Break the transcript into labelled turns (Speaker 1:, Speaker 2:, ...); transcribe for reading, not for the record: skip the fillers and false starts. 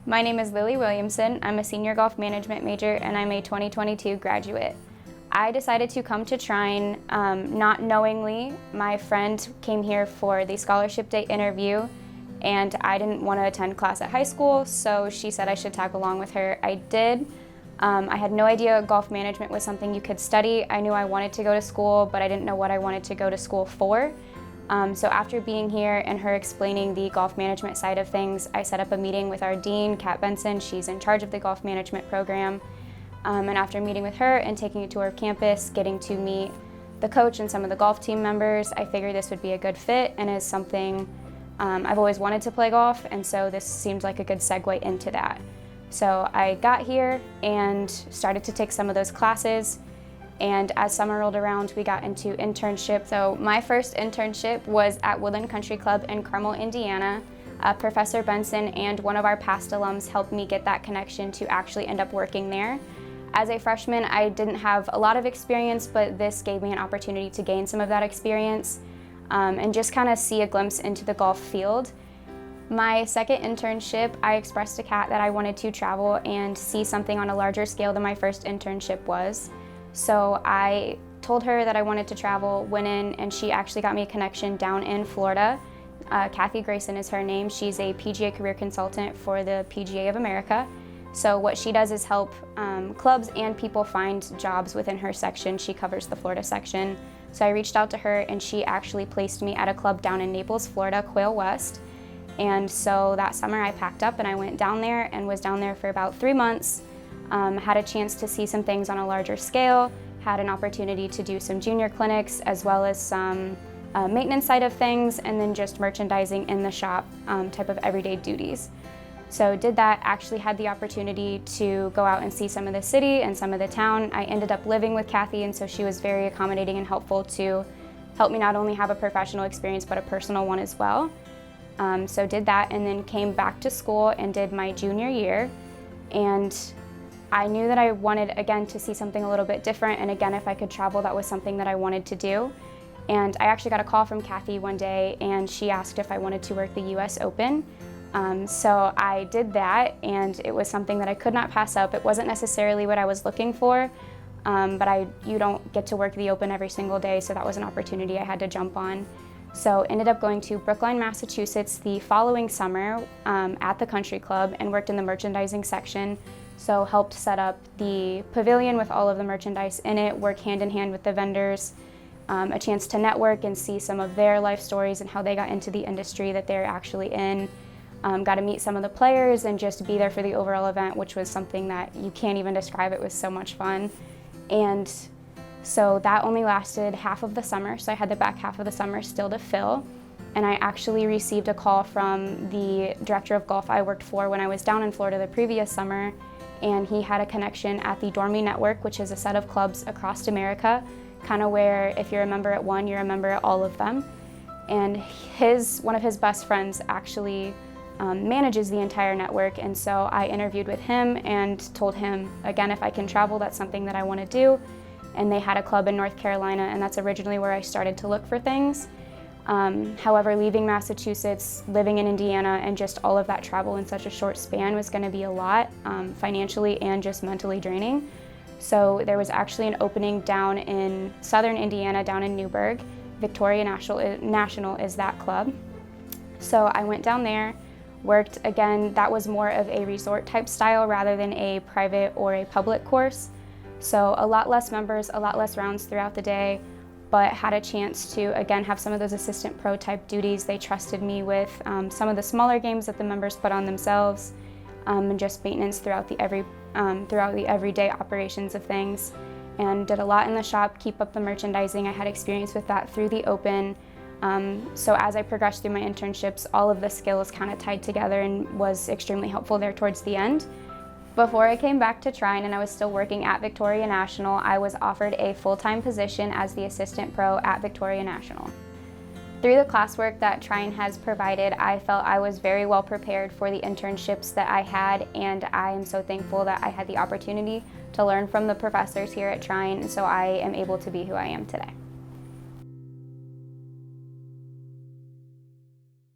Speaker 1: My name is Williamson. I'm a senior golf management major and I'm a 2022 graduate. I decided to come to Trine not knowingly. My friend came here for the scholarship day interview and I didn't want to attend class at high school, so she said I should tag along with her. I did. I had no idea golf management was something you could study. I knew I wanted to go to school, but I didn't know what I wanted to go to school for. So after being here and her explaining the golf management side of things, I set up a meeting with our dean, Kat Benson. She's in charge of the golf management program. And after meeting with her and taking a tour of campus, getting to meet the coach and some of the golf team members, I figured this would be a good fit and is something I've always wanted to play golf, and so this seemed like a good segue into that. So I got here and started to take some of those classes. And as summer rolled around, we got into internships. So my first internship was at Woodland Country Club in Carmel, Indiana. Professor Benson and one of our past alums helped me get that connection to actually end up working there. As a freshman, I didn't have a lot of experience, but this gave me an opportunity to gain some of that experience and just kind of see a glimpse into the golf field. My second internship, I expressed to Kat that I wanted to travel and see something on a larger scale than my first internship was. So I told her that I wanted to travel, went in, and she actually got me a connection down in Florida. Kathy Grayson is her name. She's a PGA career consultant for the PGA of America. So what she does is help clubs and people find jobs within her section. She covers the Florida section. So I reached out to her and she actually placed me at a club down in Naples, Florida, Quail West. And so that summer I packed up and I went down there and was down there for about 3 months. Had a chance to see some things on a larger scale, had an opportunity to do some junior clinics as well as some maintenance side of things, and then just merchandising in the shop type of everyday duties. So did that, actually had the opportunity to go out and see some of the city and some of the town. I ended up living with Kathy, and so she was very accommodating and helpful to help me not only have a professional experience but a personal one as well. So did that and then came back to school and did my junior year. And I knew that I wanted, again, to see something a little bit different, and again, if I could travel, that was something that I wanted to do. And I actually got a call from Kathy one day, and she asked if I wanted to work the US Open. So I did that, and it was something that I could not pass up. It wasn't necessarily what I was looking for, but you don't get to work the Open every single day, so that was an opportunity I had to jump on. So ended up going to Brookline, Massachusetts the following summer at the country club and worked in the merchandising section. So helped set up the pavilion with all of the merchandise in it, work hand in hand with the vendors, a chance to network and see some of their life stories and how they got into the industry that they're actually in. Got to meet some of the players and just be there for the overall event, which was something that you can't even describe. It was so much fun. And so that only lasted half of the summer, so I had the back half of the summer still to fill. And I actually received a call from the director of golf I worked for when I was down in Florida the previous summer, and he had a connection at the Dormy Network, which is a set of clubs across America, kind of where if you're a member at one, you're a member at all of them. And one of his best friends actually manages the entire network, and so I interviewed with him and told him, again, if I can travel, that's something that I want to do. And they had a club in North Carolina, and that's originally where I started to look for things. However, leaving Massachusetts, living in Indiana, and just all of that travel in such a short span was going to be a lot, financially and just mentally draining. So there was actually an opening down in southern Indiana, down in Newburgh. Victoria National is that club. So I went down there, worked, again, that was more of a resort type style rather than a private or a public course. So a lot less members, a lot less rounds throughout the day, but had a chance to, again, have some of those assistant pro type duties. They trusted me with some of the smaller games that the members put on themselves, and just maintenance throughout the everyday operations of things. And did a lot in the shop, keep up the merchandising. I had experience with that through the Open. So as I progressed through my internships, all of the skills kind of tied together and was extremely helpful there towards the end. Before I came back to Trine and I was still working at Victoria National, I was offered a full-time position as the assistant pro at Victoria National. Through the classwork that Trine has provided, I felt I was very well prepared for the internships that I had, and I am so thankful that I had the opportunity to learn from the professors here at Trine, so I am able to be who I am today.